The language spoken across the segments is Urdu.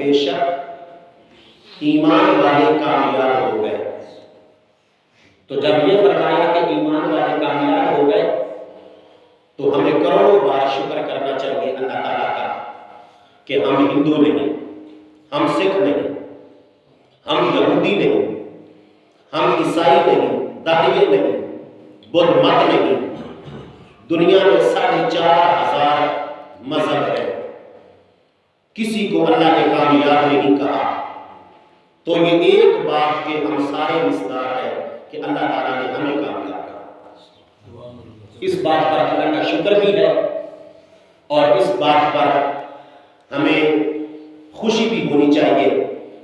بے شک ایمان والے کامیاب ہو گئے۔ تو جب یہ فرمایا کہ ایمان والے کامیاب ہو گئے تو ہمیں کروڑوں بار شکر کرنا چاہیے اللہ تعالیٰ کا کہ ہم ہندو نہیں، ہم سکھ نہیں، ہم یہودی نہیں، ہم عیسائی نہیں، داعیے نہیں، بدھ مت نہیں۔ دنیا میں 4,500 مذہب ہے، کسی کو اللہ نے کامیاب نہیں کہا۔ تو یہ ایک بات کے ہم سارے مصداق ہے کہ اللہ تعالیٰ نے ہمیں کامیاب کہا۔ اس بات پر اللہ کا شکر بھی ہے اور اس بات پر ہمیں خوشی بھی ہونی چاہیے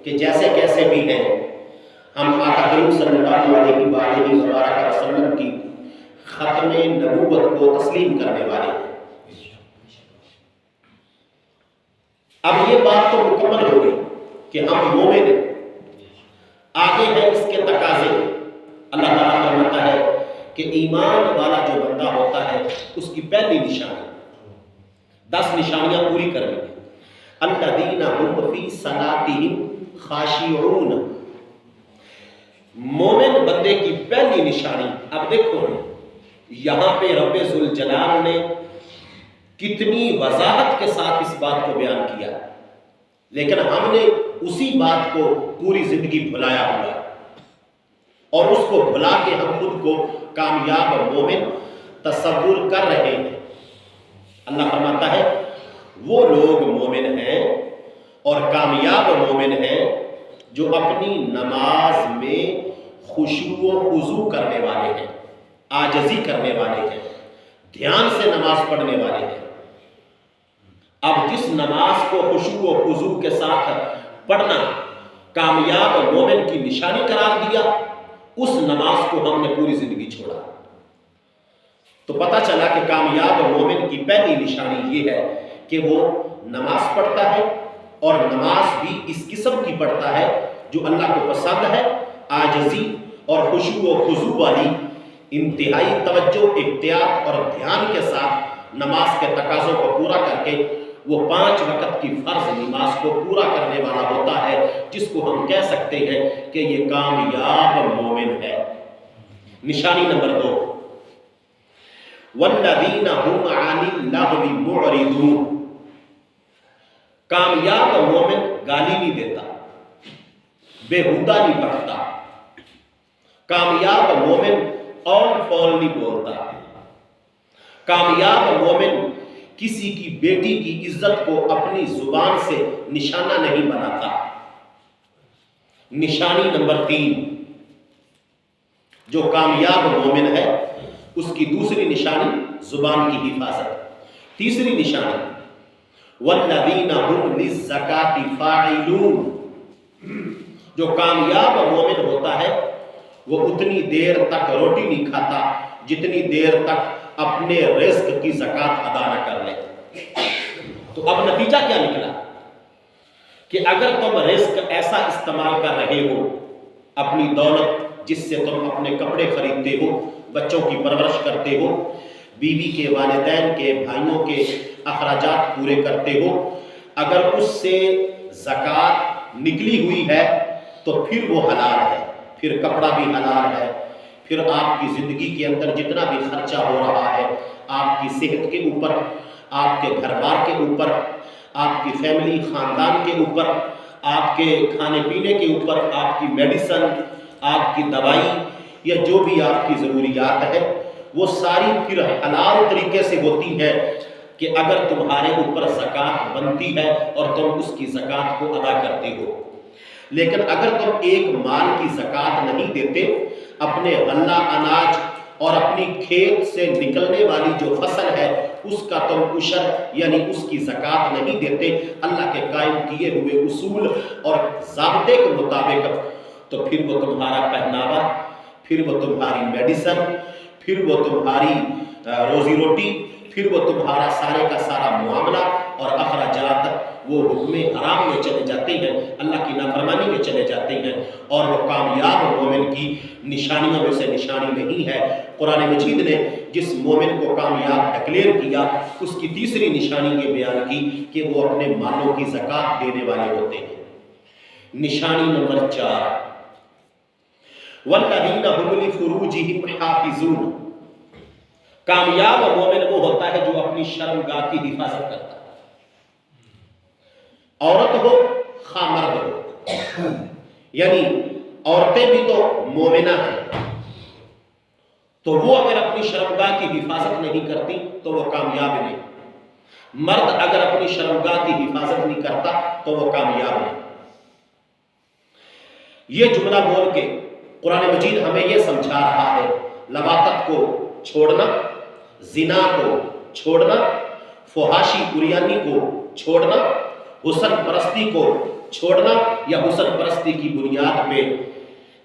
کہ جیسے کیسے بھی ہیں ہم آقا کریم صلی اللہ علیہ وآلہ وسلم کی ختم نبوت کو تسلیم کرنے والے ہیں۔ اب یہ بات تو مکمل ہو گئی کہ ہم مومن ہیں۔ آگے ہے اس کے تقاضے۔ اللہ تعالیٰ فرماتا ہے کہ ایمان والا جو بندہ ہوتا ہے اس کی پہلی نشانی 10 نشانیاں پوری کرنی ہیں۔ الذین هم فی صلاتہم خاشعون، مومن بندے کی پہلی نشانی۔ اب دیکھو یہاں پہ رب ذوالجلال نے کتنی وضاحت کے ساتھ اس بات کو بیان کیا، لیکن ہم نے اسی بات کو پوری زندگی بھلایا ہوا اور اس کو بھلا کے ہم خود کو کامیاب مومن تصور کر رہے ہیں۔ اللہ فرماتا ہے وہ لوگ مومن ہیں اور کامیاب مومن ہیں جو اپنی نماز میں خشوع و خضوع کرنے والے ہیں، عاجزی کرنے والے ہیں، دھیان سے نماز پڑھنے والے ہیں۔ اب جس نماز کو خشوع و خضوع کے ساتھ پڑھنا کامیاب مومن کی نشانی قرار دیا، اس نماز کو ہم نے پوری زندگی چھوڑا۔ تو پتہ چلا کہ کامیاب مومن کی پہلی نشانی یہ ہے کہ وہ نماز پڑھتا ہے اور نماز بھی اس قسم کی پڑھتا ہے جو اللہ کو پسند ہے، عاجزی اور خشوع و خضوع والی، انتہائی توجہ، احتیاط اور دھیان کے ساتھ نماز کے تقاضوں کو پورا کر کے وہ 5 وقت کی فرض نماز کو پورا کرنے والا ہوتا ہے، جس کو ہم کہہ سکتے ہیں کہ یہ کامیاب مومن ہے۔ نشانی نمبر 2، والذین هم عن اللغو معرضون، کامیاب مومن گالی نہیں دیتا، بےہودہ نہیں پڑھتا، کامیاب مومن اول فول نہیں بولتا، کامیاب مومن کسی کی بیٹی کی عزت کو اپنی زبان سے نشانہ نہیں بناتا۔ نشانی نمبر 3، جو کامیاب مومن ہے اس کی دوسری نشانی زبان کی حفاظت۔ تیسری نشانی والذین هم للزکاۃ فاعلون، جو کامیاب مومن ہوتا ہے وہ اتنی دیر تک روٹی نہیں کھاتا جتنی دیر تک اپنے رزق کی زکوٰۃ ادا نہ کر لے۔ تو اب نتیجہ کیا نکلا کہ اگر تم رزق ایسا استعمال کر رہے ہو، اپنی دولت جس سے تم اپنے کپڑے خریدتے ہو، بچوں کی پرورش کرتے ہو، بیوی کے، والدین کے، بھائیوں کے اخراجات پورے کرتے ہو، اگر اس سے زکوٰۃ نکلی ہوئی ہے تو پھر وہ حلال ہے، پھر کپڑا بھی حلال ہے، پھر آپ کی زندگی کے اندر جتنا بھی خرچہ ہو رہا ہے، آپ کی صحت کے اوپر، آپ کے گھر بار کے اوپر، آپ کی فیملی خاندان کے اوپر، آپ کے کھانے پینے کے اوپر، آپ کی میڈیسن، آپ کی دوائی یا جو بھی آپ کی ضروریات ہے، وہ ساری پھر حلال طریقے سے ہوتی ہے کہ اگر تمہارے اوپر زکوٰۃ بنتی ہے اور تم اس کی زکوٰۃ کو ادا کرتے ہو۔ لیکن اگر تم ایک مال کی زکوٰۃ نہیں دیتے، اپنے غلہ اناج اور اپنی کھیت سے نکلنے والی جو فصل ہے اس کا تم عشر یعنی اس کی زکوٰۃ نہیں دیتے اللہ کے قائم کیے ہوئے اصول اور ضابطے کے مطابق، تو پھر وہ تمہارا پہناوا، پھر وہ تمہاری میڈیسن، پھر وہ تمہاری روزی روٹی، پھر وہ تمہارا سارے کا سارا معاملہ اور اخراجات وہ حکم حرام میں چلے جاتے ہیں، اللہ کی نافرمانی میں چلے جاتے ہیں، اور وہ کامیاب مومن کی نشانیوں میں سے نشانی نہیں ہے۔ قرآن مجید نے جس مومن کو کامیاب ڈکلیئر کیا، اس کی تیسری نشانی یہ بیان کی کہ وہ اپنے مالوں کی زکوٰۃ دینے والے ہوتے ہیں۔ نشانی نمبر 4، وَالَّذِينَ هُمْ لِفُرُوجِهِمْ حَافِظُونَ۔ کامیاب مومن وہ ہوتا ہے جو اپنی شرمگاہ کی حفاظت کرتا ہے، عورت ہو خواہ مرد ہو، یعنی عورتیں بھی تو مومنہ ہیں، تو وہ اگر اپنی شرمگاہ کی حفاظت نہیں کرتی تو وہ کامیاب نہیں، مرد اگر اپنی شرمگاہ کی حفاظت نہیں کرتا تو وہ کامیاب نہیں۔ یہ جملہ بول کے قرآن مجید ہمیں یہ سمجھا رہا ہے لواطت کو چھوڑنا، زنا کو چھوڑنا، فحاشی عریانی کو چھوڑنا، حسن پرستی کو چھوڑنا، یا حسن پرستی کی بنیاد پہ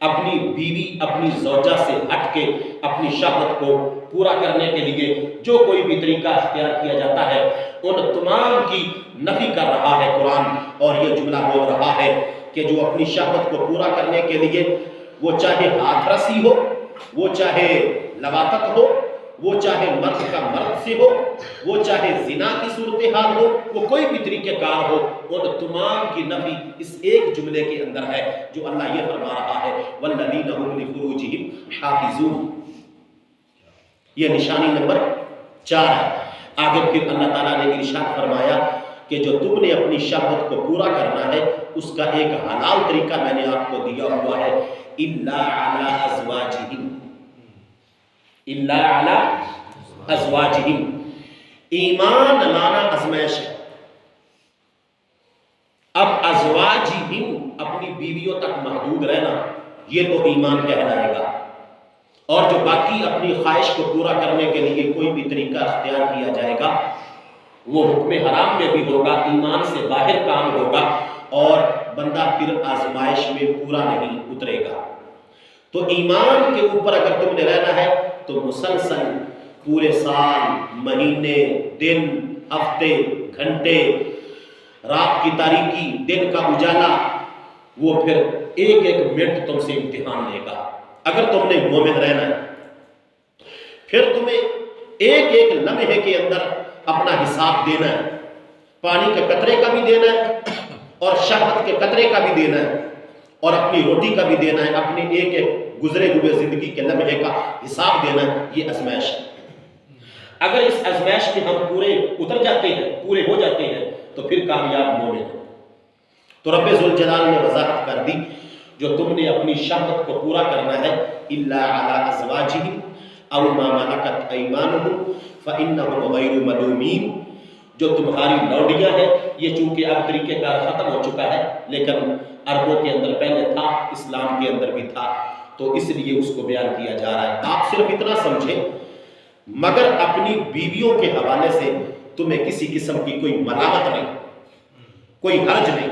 اپنی بیوی اپنی زوجہ سے ہٹ کے اپنی شہوت کو پورا کرنے کے لیے جو کوئی بھی طریقہ اختیار کیا جاتا ہے ان تمام کی نفی کر رہا ہے قرآن، اور یہ جملہ بول رہا ہے کہ جو اپنی شہوت کو پورا کرنے کے لیے، وہ چاہے ہاتھ رسی ہو، وہ چاہے لواطت ہو، وہ چاہے مرد کا مرد سے ہو، وہ چاہے زنا کی صورتحال ہو، وہ کوئی بھی طریقہ کار ہو، ان تمام کی نفی اس ایک جملے کے اندر ہے جو اللہ یہ فرما رہا ہے وَالَّذِينَ هُمْ لِفُرُوجِهِمْ حَافِظُونَ۔ یہ نشانی نمبر 4 ہے۔ آگے پھر اللہ تعالیٰ نے ارشاد فرمایا کہ جو تم نے اپنی شہوت کو پورا کرنا ہے اس کا ایک حلال طریقہ میں نے آپ کو دیا ہوا ہے، إِلَّا عَلَىٰ أَزْوَاجِهِمْ، إِلَّا عَلَىٰ أَزْوَاجِهِمْ۔ ایمان لانا ازمائش ہے۔ اب ازواجہم اپنی بیویوں تک محدود رہنا یہ تو ایمان کہلائے گا، اور جو باقی اپنی خواہش کو پورا کرنے کے لیے کوئی بھی طریقہ اختیار کیا جائے گا وہ حکم حرام میں بھی ہوگا، ایمان سے باہر کام ہوگا، اور بندہ پھر آزمائش میں پورا نہیں اترے گا۔ تو ایمان کے اوپر اگر تم نے رہنا ہے تو مسلسل پورے سال، مہینے، دن، ہفتے، گھنٹے، رات کی تاریکی، دن کا اجالا، وہ پھر ایک ایک منٹ تم سے امتحان لے گا۔ اگر تم نے مومن رہنا ہے پھر تمہیں ایک ایک لمحے کے اندر اپنا حساب دینا ہے، پانی کے قطرے کا بھی دینا ہے اور شہوت کے قطرے کا بھی دینا ہے اور اپنی روٹی کا بھی دینا ہے، اپنے ایک ایک گزرے ہوئے زندگی کے لمحے کا حساب دینا ہے۔ یہ ازمائش ہے۔ اگر اس ازمائش میں ہم پورے اتر جاتے ہیں، پورے ہو جاتے ہیں تو پھر کامیاب مومن ہیں۔ تو رب ذوالجلال نے وضاحت کر دی جو تم نے اپنی شہوت کو پورا کرنا ہے إِلَّا عَلَىٰ أَزْوَاجِهِمْ أَوْ مَا مَلَكَتْ أَيْمَانُهُمْ فَإِنَّهُمْ غَيْرُ مَلُومِينَ۔ جو تمہاری لوڈیاں ہیں، یہ چونکہ اب طریقہ کار ختم ہو چکا ہے لیکن عربوں کے اندر پہلے تھا، اسلام کے اندر بھی تھا، تو اس لیے اس کو بیان کیا جا رہا ہے۔ آپ صرف اتنا سمجھیں مگر اپنی بیویوں کے حوالے سے تمہیں کسی قسم کی کوئی ملامت نہیں، کوئی حرج نہیں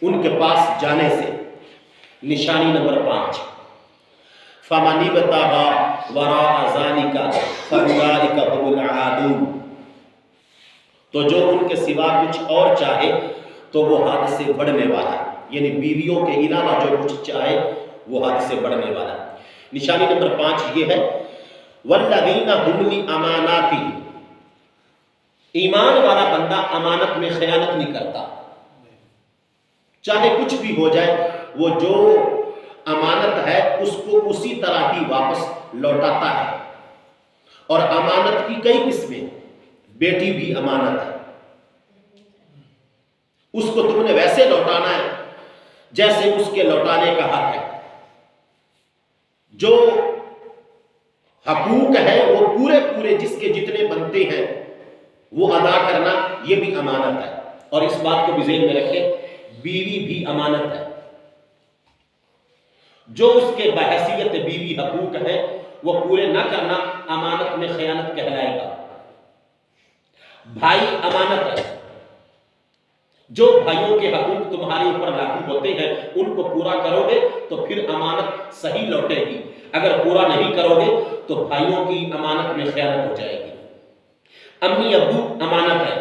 ان کے پاس جانے سے۔ نشانی نمبر 5، فَمَنِ ابْتَغَىٰ وَرَاءَ ذَٰلِكَ فَأُولَٰئِكَ هُمُ الْعَادُونَ۔ تو جو ان کے سوا کچھ اور چاہے تو وہ حد سے بڑھنے والا ہے، یعنی بیویوں کے علاوہ جو کچھ چاہے وہ حد سے بڑھنے والا ہے۔ نشانی نمبر 5 یہ ہے وَالَّذِينَ هُمْ لِأَمَانَاتِهِمْ۔ ایمان والا بندہ امانت میں خیانت نہیں کرتا، چاہے کچھ بھی ہو جائے وہ جو امانت ہے اس کو اسی طرح ہی واپس لوٹاتا ہے۔ اور امانت کی کئی قسمیں، بیٹی بھی امانت ہے، اس کو تم نے ویسے لوٹانا ہے جیسے اس کے لوٹانے کا حق ہے۔ جو حقوق ہے وہ پورے پورے جس کے جتنے بنتے ہیں وہ ادا کرنا یہ بھی امانت ہے۔ اور اس بات کو بھی ذہن میں رکھیں بیوی بھی امانت ہے، جو اس کے بحیثیت بیوی حقوق ہے وہ پورے نہ کرنا امانت میں خیانت کہلائے گا۔ بھائی امانت ہے، جو بھائیوں کے حقوق تمہارے اوپر لاگو ہوتے ہیں ان کو پورا کرو گے تو پھر امانت صحیح لوٹے گی، اگر پورا نہیں کرو گے تو بھائیوں کی امانت میں خیانت ہو جائے گی۔ امی ابو امانت ہے،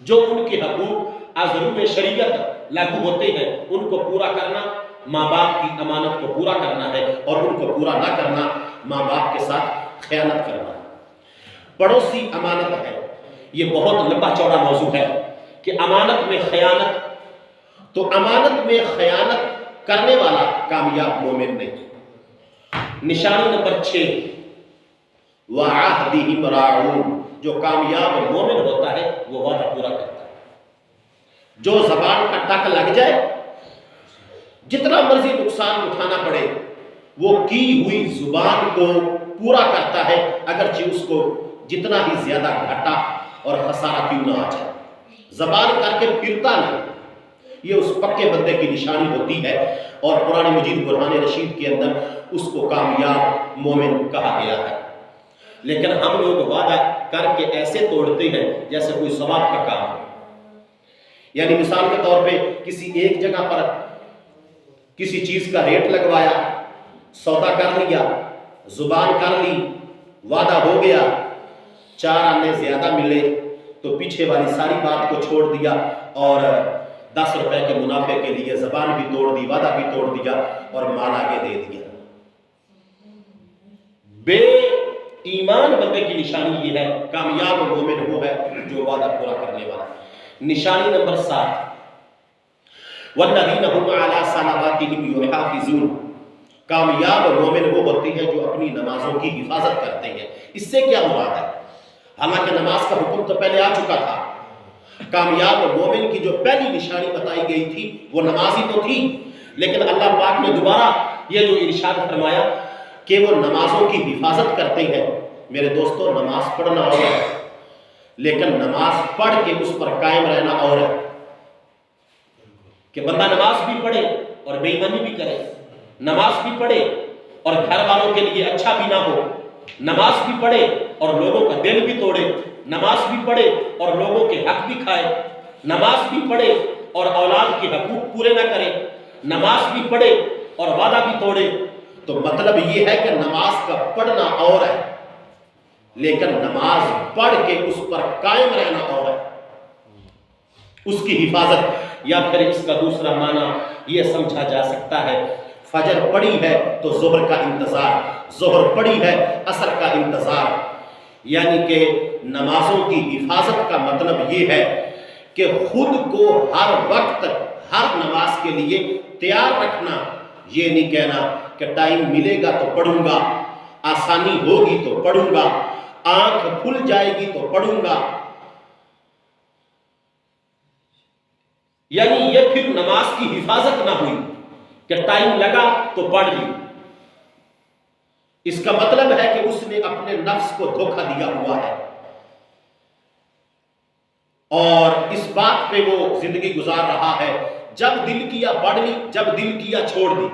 جو ان کے حقوق ازروم شریعت لاگو ہوتے ہیں ان کو پورا کرنا، ماں باپ کی امانت کو پورا کرنا ہے، اور ان کو پورا نہ کرنا ماں باپ کے ساتھ خیانت کرنا۔ پڑوسی امانت ہے، یہ بہت لمبا چوڑا موضوع ہے کہ امانت میں خیانت، تو امانت میں خیانت کرنے والا کامیاب مومن نہیں۔ نشانی نمبر 6، وَعَهْدِهِمْ رَاعُونَ، جو کامیاب مومن ہوتا ہے وہ وعدہ پورا کرتا ہے۔ جو زبان کا ٹک لگ جائے، جتنا مرضی نقصان اٹھانا پڑے، وہ کی ہوئی زبان کو پورا کرتا ہے، اگرچہ اس کو جتنا ہی زیادہ گھاٹا اور خسارہ کیوں نہ آ جائے۔ زبان کر کے پھرتا نہیں، یہ اس پکے بندے کی نشانی ہوتی ہے، اور قرآن مجید برہان رشید کے اندر اس کو کامیاب مومن کہا گیا ہے۔ لیکن ہم لوگ وعدہ کر کے ایسے توڑتے ہیں جیسے کوئی ثواب کا کام ہے۔ یعنی مثال کے طور پہ کسی ایک جگہ پر کسی چیز کا ریٹ لگوایا، سودا کر لیا، زبان کر لی، وعدہ ہو گیا، 4 آنے زیادہ ملے تو پیچھے والی ساری بات کو چھوڑ دیا اور 10 روپے کے منافع کے لیے زبان بھی توڑ دی، وعدہ بھی توڑ دیا اور مال آگے دے دیا۔ بے ایمان بندے کی نشانی یہ ہے، کامیاب مومن وہ ہے جو وعدہ پورا کرنے والا۔ نشانی نمبر 7، وَالَّذِينَ هُمْ عَلَىٰ صَلَوَاتِهِمْ يُحَافِظُونَ، کامیاب مومن وہ ہوتے ہیں جو اپنی نمازوں کی حفاظت کرتے ہیں۔ اس سے کیا مراد ہے؟ حالانکہ نماز کا حکم تو پہلے آ چکا تھا۔ کامیاب مومن کی جو پہلی نشانی بتائی گئی تھی وہ نماز ہی تو تھی، لیکن اللہ پاک نے دوبارہ یہ جو ارشاد فرمایا کہ وہ نمازوں کی حفاظت کرتے ہیں۔ میرے دوستو، نماز پڑھنا اور ہے، لیکن نماز پڑھ کے اس پر قائم رہنا اور ہے۔ کہ بندہ نماز بھی پڑھے اور بے ایمانی بھی کرے، نماز بھی پڑھے اور گھر والوں کے لیے اچھا بھی نہ ہو، نماز بھی پڑھے اور لوگوں کا دل بھی توڑے، نماز بھی پڑھے اور لوگوں کے حق بھی کھائے، نماز بھی پڑھے اور اولاد کے حقوق پورے نہ کرے، نماز بھی پڑھے اور وعدہ بھی توڑے۔ تو مطلب یہ ہے کہ نماز کا پڑھنا اور ہے، لیکن نماز پڑھ کے اس پر قائم رہنا اور ہے، اس کی حفاظت۔ یا پھر اس کا دوسرا معنی یہ سمجھا جا سکتا ہے، فجر پڑھی ہے تو ظہر کا انتظار، ظہر پڑھی ہے عصر کا انتظار۔ یعنی کہ نمازوں کی حفاظت کا مطلب یہ ہے کہ خود کو ہر وقت ہر نماز کے لیے تیار رکھنا، یہ نہیں کہنا کہ ٹائم ملے گا تو پڑھوں گا، آسانی ہوگی تو پڑھوں گا، آنکھ کھل جائے گی تو پڑھوں گا۔ یعنی یہ پھر نماز کی حفاظت نہ ہوئی کہ ٹائم لگا تو پڑھ لی۔ اس کا مطلب ہے کہ اس نے اپنے نفس کو دھوکہ دیا ہوا ہے اور اس بات پہ وہ زندگی گزار رہا ہے، جب دل کیا پڑھ لی، جب دل کیا چھوڑ دی۔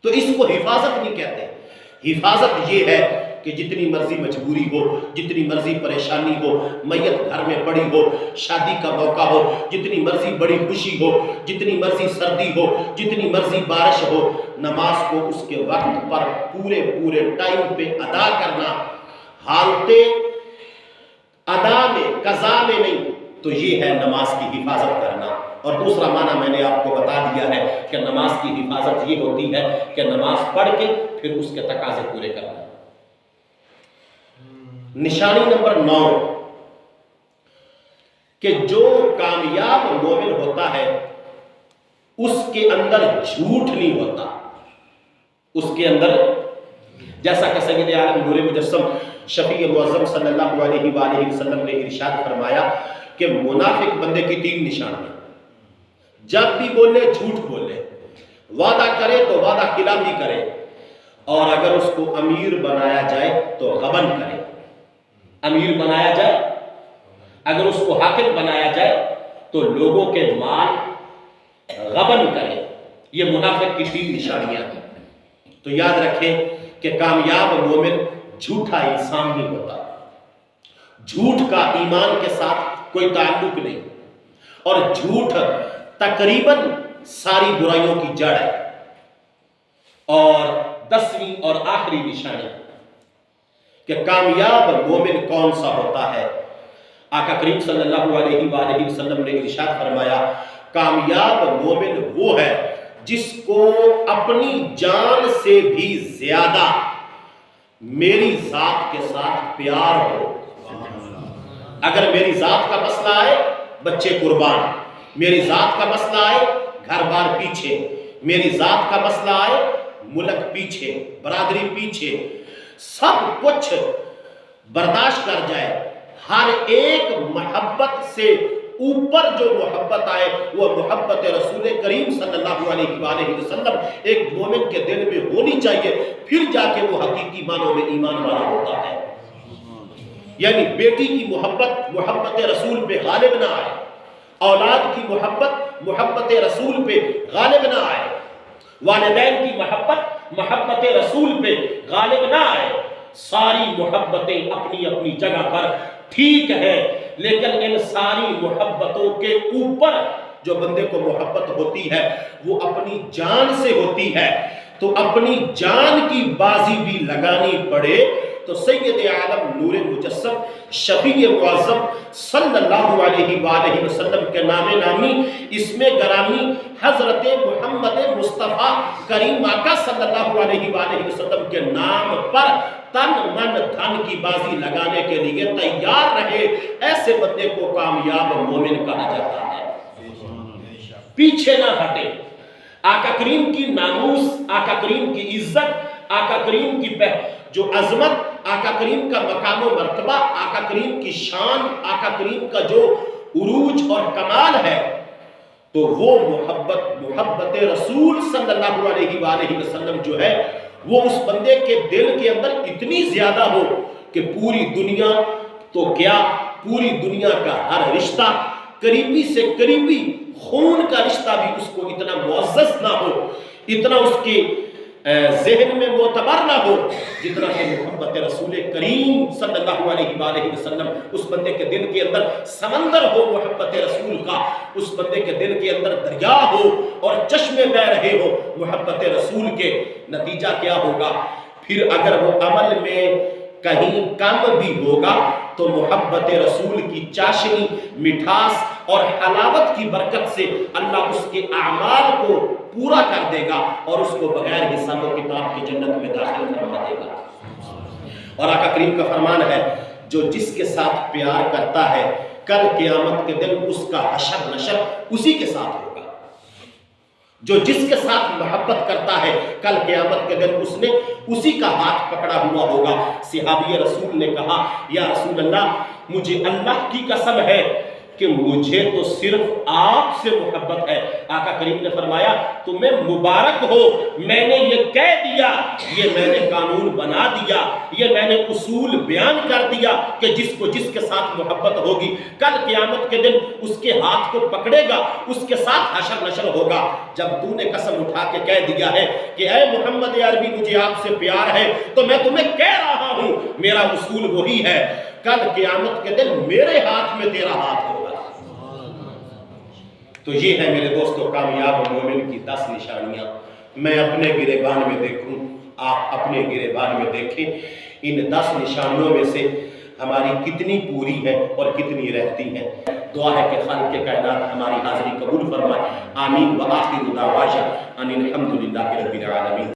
تو اس کو حفاظت نہیں کہتے۔ حفاظت یہ ہے کہ جتنی مرضی مجبوری ہو، جتنی مرضی پریشانی ہو، میت گھر میں پڑی ہو، شادی کا موقع ہو، جتنی مرضی بڑی خوشی ہو، جتنی مرضی سردی ہو، جتنی مرضی بارش ہو، نماز کو اس کے وقت پر پورے ٹائم پہ ادا کرنا، حالت ادا میں، قضا میں نہیں، تو یہ ہے نماز کی حفاظت کرنا۔ اور دوسرا معنی میں نے آپ کو بتا دیا ہے کہ نماز کی حفاظت یہ ہوتی ہے کہ نماز پڑھ کے پھر اس کے تقاضے پورے کرنا۔ نشانی نمبر 9، کہ جو کامیاب مومن ہوتا ہے اس کے اندر جھوٹ نہیں ہوتا، اس کے اندر، جیسا کہ سید عالم نور مجسم شفیع معظم صلی اللہ علیہ وآلہ وسلم نے ارشاد فرمایا کہ منافق بندے کی 3 نشانیاں، جب بھی بولے جھوٹ بولے، وعدہ کرے تو وعدہ خلافی کرے، اور اگر اس کو امیر بنایا جائے تو غبن کرے۔ امیر بنایا جائے، اگر اس کو حاکم بنایا جائے تو لوگوں کے مال غبن کرے۔ یہ منافق کی 3 نشانیاں ہیں۔ تو یاد رکھیں کہ کامیاب مومن جھوٹا انسان نہیں ہوتا، جھوٹ کا ایمان کے ساتھ کوئی تعلق نہیں، اور جھوٹ تقریباً ساری برائیوں کی جڑ ہے۔ اور 10ویں اور آخری نشانی کہ کامیاب مومن کون سا ہوتا ہے؟ آقا کریم صلی اللہ علیہ وآلہ وسلم نے ارشاد فرمایا کامیاب مومن وہ ہے جس کو اپنی جان سے بھی زیادہ میری ذات کے ساتھ پیار ہو۔ اگر میری ذات کا مسئلہ آئے بچے قربان، میری ذات کا مسئلہ آئے گھر بار پیچھے، میری ذات کا مسئلہ آئے ملک پیچھے، برادری پیچھے، سب کچھ برداشت کر جائے، ہر ایک محبت سے اوپر جو محبت آئے وہ محبت رسول کریم صلی اللہ علیہ وآلہ وسلم ایک مومن کے دل میں ہونی چاہیے، پھر جا کے وہ حقیقی معنوں میں ایمان والا ہوتا ہے۔ یعنی بیٹی کی محبت رسول پہ غالب نہ آئے، اولاد کی محبت رسول پہ غالب نہ آئے، والدین کی محبت رسول پہ غالب نہ آئے۔ ساری محبتیں اپنی اپنی جگہ پر ٹھیک ہے، لیکن ان ساری محبتوں کے اوپر جو بندے کو محبت ہوتی ہے وہ اپنی جان سے ہوتی ہے، تو اپنی جان کی بازی بھی لگانی پڑے تو سید عالم نور مجسم شفیع معظم صلی اللہ علیہ وآلہ وسلم کے نام نامی اسم گرامی حضرت محمد مصطفیٰ کریم آقا صلی اللہ علیہ وآلہ وسلم کے نام پر تن من دھن کی بازی لگانے کے لیے تیار رہے، ایسے بندے کو کامیاب مومن کہا جاتا ہے۔ پیچھے نہ ہٹے، آقا کریم کی ناموس، آقا کریم کی عزت، آقا کریم کی جو عظمت، آقا کریم کا مقام و مرتبہ، آقا کریم کی شان، آقا کریم کا جو عروج اور کمال ہے، تو وہ محبت رسول صلی اللہ علیہ وآلہ وسلم جو ہے وہ اس بندے کے دل کے اندر اتنی زیادہ ہو کہ پوری دنیا تو کیا، پوری دنیا کا ہر رشتہ، قریبی سے قریبی خون کا رشتہ بھی اس کو اتنا معزز نہ ہو، اتنا اس کے ذہن میں معتبر نہ ہو جتنا کہ محبت رسول کریم صلی اللہ علیہ وآلہ وسلم۔ اس بندے کے دل کے اندر سمندر ہو محبت رسول کا، اس بندے کے دل کے اندر دریا ہو اور چشمے بہ رہے ہو محبت رسول کے، نتیجہ کیا ہوگا؟ پھر اگر وہ عمل میں کہیں کم بھی ہوگا تو محبت رسول کی چاشنی، مٹھاس اور حلاوت کی برکت سے اللہ اس کے اعمال کو پورا کر دے گا اور اس کو بغیر حساب و کتاب کی جنت میں داخل کروا دے گا۔ اور آقا کریم کا فرمان ہے جو جس کے ساتھ پیار کرتا ہے کل قیامت کے دن اس کا حشر نشر اسی کے ساتھ ہوگا۔ جو جس کے ساتھ محبت کرتا ہے کل قیامت کے دن اس نے اسی کا ہاتھ پکڑا ہوا ہوگا۔ صحابی رسول نے کہا یا رسول اللہ مجھے اللہ کی قسم ہے کہ مجھے تو صرف آپ سے محبت ہے۔ آقا کریم نے فرمایا تمہیں مبارک ہو، میں نے یہ کہہ دیا، یہ میں نے قانون بنا دیا، یہ میں نے اصول بیان کر دیا کہ جس کو جس کے ساتھ محبت ہوگی کل قیامت کے دن اس کے ہاتھ کو پکڑے گا، اس کے ساتھ حشر نشر ہوگا۔ جب تو نے قسم اٹھا کے کہہ دیا ہے کہ اے محمد عربی مجھے آپ سے پیار ہے تو میں تمہیں کہہ رہا ہوں میرا اصول وہی ہے، کل قیامت کے دن میرے ہاتھ میں تیرا ہاتھ ہوگا۔ تو یہ ہے میرے دوستو کامیاب مومن کی 10 نشانیاں۔ میں اپنے گریبان میں دیکھوں، آپ اپنے گریبان میں دیکھیں، ان 10 نشانیوں میں سے ہماری کتنی پوری ہے اور کتنی رہتی ہیں۔ دعا ہے کہ خالق کائنات ہماری حاضری قبول فرمائے۔ آمین۔ وآخر دعوانا ان الحمدللہ رب العالمین۔